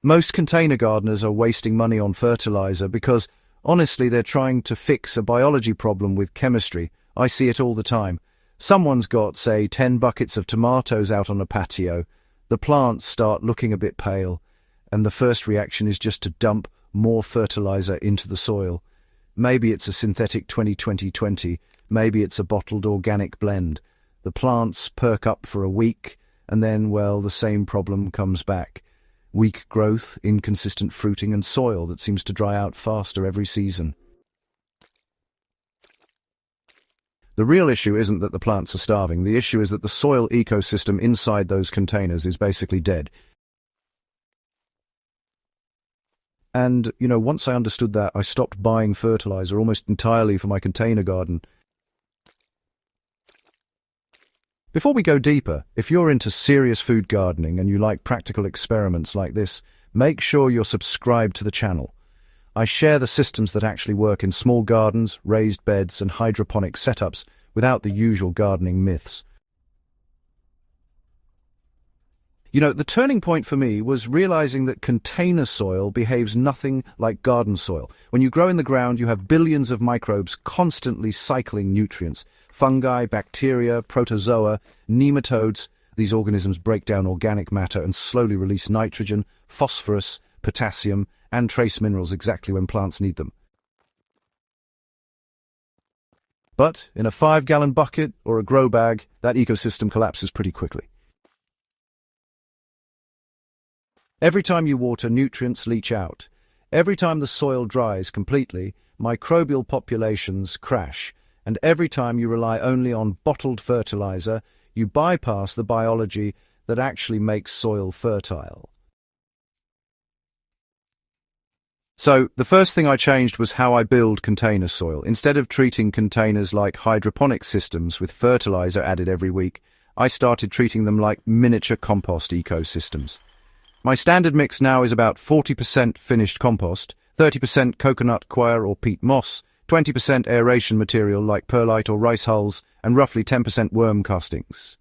Most container gardeners are wasting money on fertilizer because, honestly, they're trying to fix a biology problem with chemistry. I see it all the time. Someone's got, say, 10 buckets of tomatoes out on a patio. The plants start looking a bit pale, and the first reaction is just to dump more fertilizer into the soil. Maybe it's a synthetic 20-20-20, maybe it's a bottled organic blend. The plants perk up for a week, and then, well, the same problem comes back. Weak growth, inconsistent fruiting, and soil that seems to dry out faster every season. The real issue isn't that the plants are starving. The issue is that the soil ecosystem inside those containers is basically dead. And, once I understood that, I stopped buying fertilizer almost entirely for my container garden. Before we go deeper, if you're into serious food gardening and you like practical experiments like this, make sure you're subscribed to the channel. I share the systems that actually work in small gardens, raised beds, and hydroponic setups without the usual gardening myths. The turning point for me was realizing that container soil behaves nothing like garden soil. When you grow in the ground, you have billions of microbes constantly cycling nutrients. Fungi, bacteria, protozoa, nematodes. These organisms break down organic matter and slowly release nitrogen, phosphorus, potassium, and trace minerals exactly when plants need them. But in a 5-gallon bucket or a grow bag, that ecosystem collapses pretty quickly. Every time you water, nutrients leach out. Every time the soil dries completely, microbial populations crash. And every time you rely only on bottled fertilizer, you bypass the biology that actually makes soil fertile. So, the first thing I changed was how I build container soil. Instead of treating containers like hydroponic systems with fertilizer added every week, I started treating them like miniature compost ecosystems. My standard mix now is about 40% finished compost, 30% coconut coir or peat moss, 20% aeration material like perlite or rice hulls, and roughly 10% worm castings.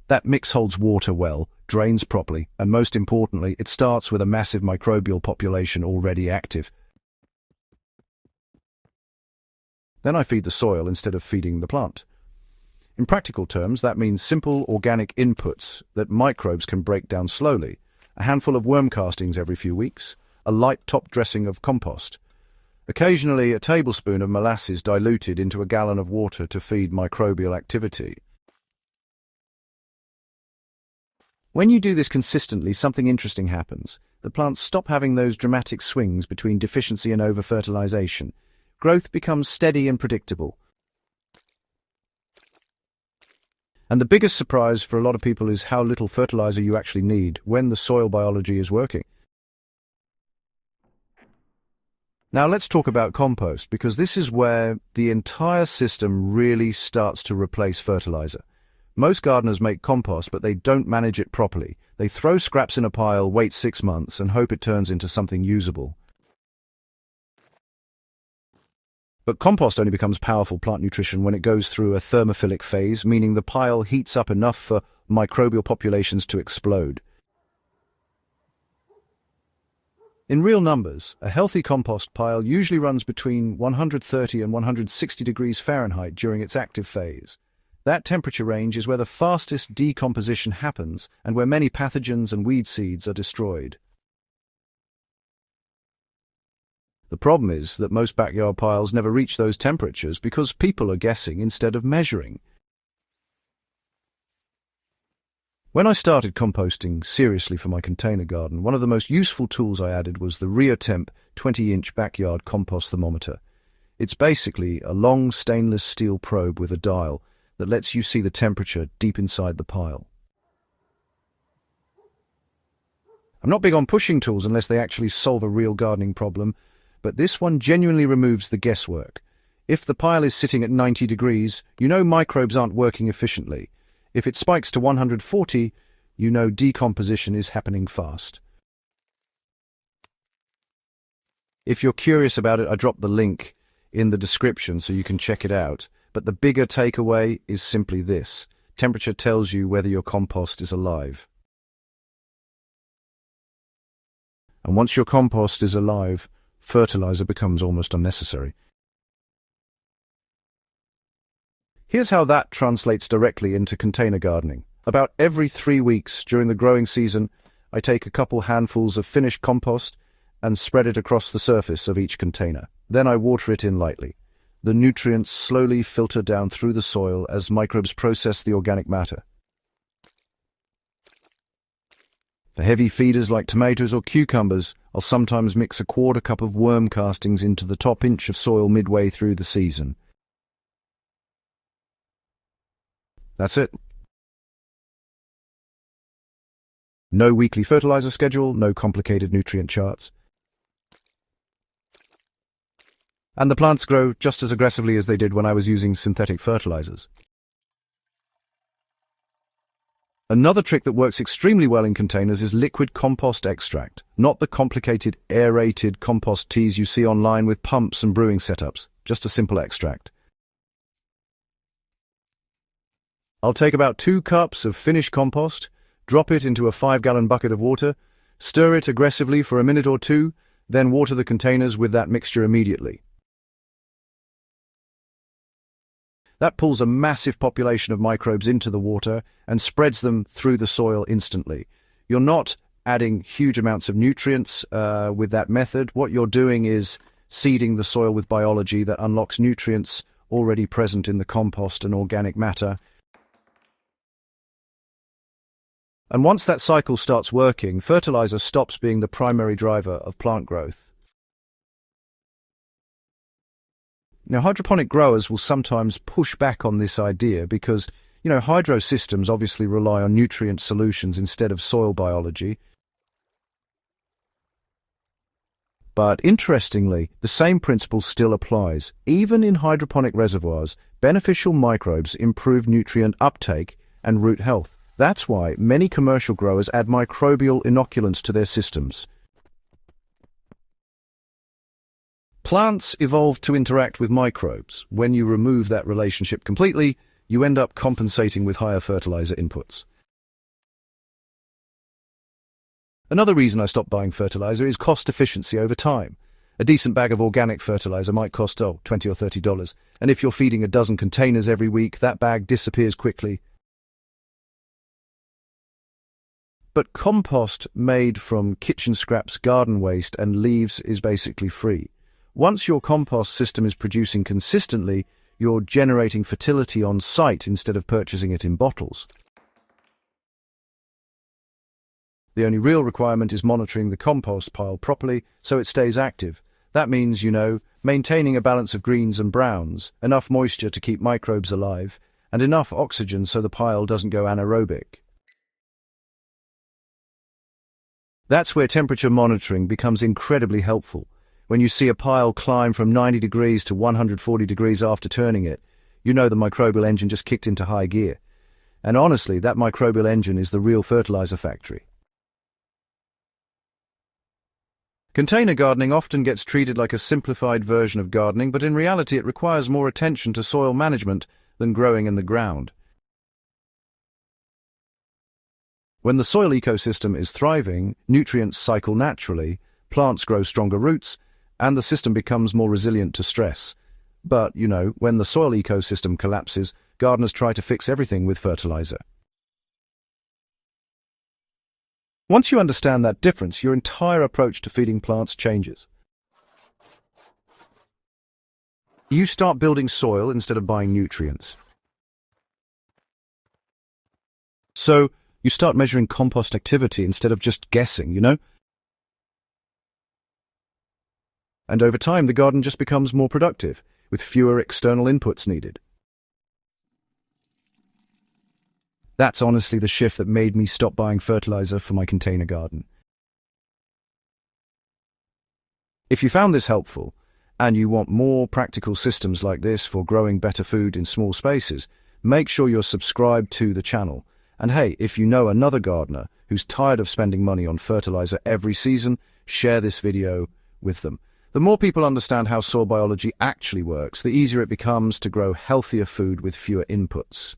That mix holds water well, drains properly, and most importantly, it starts with a massive microbial population already active. Then I feed the soil instead of feeding the plant. In practical terms, that means simple organic inputs that microbes can break down slowly, a handful of worm castings every few weeks, a light top dressing of compost, occasionally a tablespoon of molasses diluted into a gallon of water to feed microbial activity. When you do this consistently, something interesting happens. The plants stop having those dramatic swings between deficiency and over-fertilization. Growth becomes steady and predictable. And the biggest surprise for a lot of people is how little fertilizer you actually need when the soil biology is working. Now let's talk about compost, because this is where the entire system really starts to replace fertilizer. Most gardeners make compost, but they don't manage it properly. They throw scraps in a pile, wait 6 months, and hope it turns into something usable. But compost only becomes powerful plant nutrition when it goes through a thermophilic phase, meaning the pile heats up enough for microbial populations to explode. In real numbers, a healthy compost pile usually runs between 130 and 160 degrees Fahrenheit during its active phase. That temperature range is where the fastest decomposition happens and where many pathogens and weed seeds are destroyed. The problem is that most backyard piles never reach those temperatures because people are guessing instead of measuring. When I started composting seriously for my container garden, one of the most useful tools I added was the RioTemp 20-inch backyard compost thermometer. It's basically a long stainless steel probe with a dial that lets you see the temperature deep inside the pile. I'm not big on pushing tools unless they actually solve a real gardening problem, but this one genuinely removes the guesswork. If the pile is sitting at 90 degrees, you know microbes aren't working efficiently. If it spikes to 140, you know decomposition is happening fast. If you're curious about it, I dropped the link in the description so you can check it out. But the bigger takeaway is simply this: temperature tells you whether your compost is alive. And once your compost is alive, fertilizer becomes almost unnecessary. Here's how that translates directly into container gardening. About every 3 weeks during the growing season, I take a couple handfuls of finished compost and spread it across the surface of each container. Then I water it in lightly. The nutrients slowly filter down through the soil as microbes process the organic matter. For heavy feeders like tomatoes or cucumbers, I'll sometimes mix a quarter cup of worm castings into the top inch of soil midway through the season. That's it. No weekly fertilizer schedule, no complicated nutrient charts. And the plants grow just as aggressively as they did when I was using synthetic fertilizers. Another trick that works extremely well in containers is liquid compost extract, not the complicated aerated compost teas you see online with pumps and brewing setups, just a simple extract. I'll take about 2 cups of finished compost, drop it into a 5-gallon bucket of water, stir it aggressively for a minute or two, then water the containers with that mixture immediately. That pulls a massive population of microbes into the water and spreads them through the soil instantly. You're not adding huge amounts of nutrients with that method. What you're doing is seeding the soil with biology that unlocks nutrients already present in the compost and organic matter. And once that cycle starts working, fertilizer stops being the primary driver of plant growth. Now, hydroponic growers will sometimes push back on this idea because, hydro systems obviously rely on nutrient solutions instead of soil biology. But interestingly, the same principle still applies. Even in hydroponic reservoirs, beneficial microbes improve nutrient uptake and root health. That's why many commercial growers add microbial inoculants to their systems. Plants evolved to interact with microbes. When you remove that relationship completely, you end up compensating with higher fertilizer inputs. Another reason I stopped buying fertilizer is cost efficiency over time. A decent bag of organic fertilizer might cost $20 or $30, and if you're feeding a dozen containers every week, that bag disappears quickly. But compost made from kitchen scraps, garden waste, and leaves is basically free. Once your compost system is producing consistently, you're generating fertility on site instead of purchasing it in bottles. The only real requirement is monitoring the compost pile properly so it stays active. That means, maintaining a balance of greens and browns, enough moisture to keep microbes alive, and enough oxygen so the pile doesn't go anaerobic. That's where temperature monitoring becomes incredibly helpful. When you see a pile climb from 90 degrees to 140 degrees after turning it, you know the microbial engine just kicked into high gear. And honestly, that microbial engine is the real fertilizer factory. Container gardening often gets treated like a simplified version of gardening, but in reality it requires more attention to soil management than growing in the ground. When the soil ecosystem is thriving, nutrients cycle naturally, plants grow stronger roots, and the system becomes more resilient to stress. But, when the soil ecosystem collapses, gardeners try to fix everything with fertilizer. Once you understand that difference, your entire approach to feeding plants changes. You start building soil instead of buying nutrients. So, you start measuring compost activity instead of just guessing, And over time, the garden just becomes more productive, with fewer external inputs needed. That's honestly the shift that made me stop buying fertilizer for my container garden. If you found this helpful, and you want more practical systems like this for growing better food in small spaces, make sure you're subscribed to the channel. And hey, if you know another gardener who's tired of spending money on fertilizer every season, share this video with them. The more people understand how soil biology actually works, the easier it becomes to grow healthier food with fewer inputs.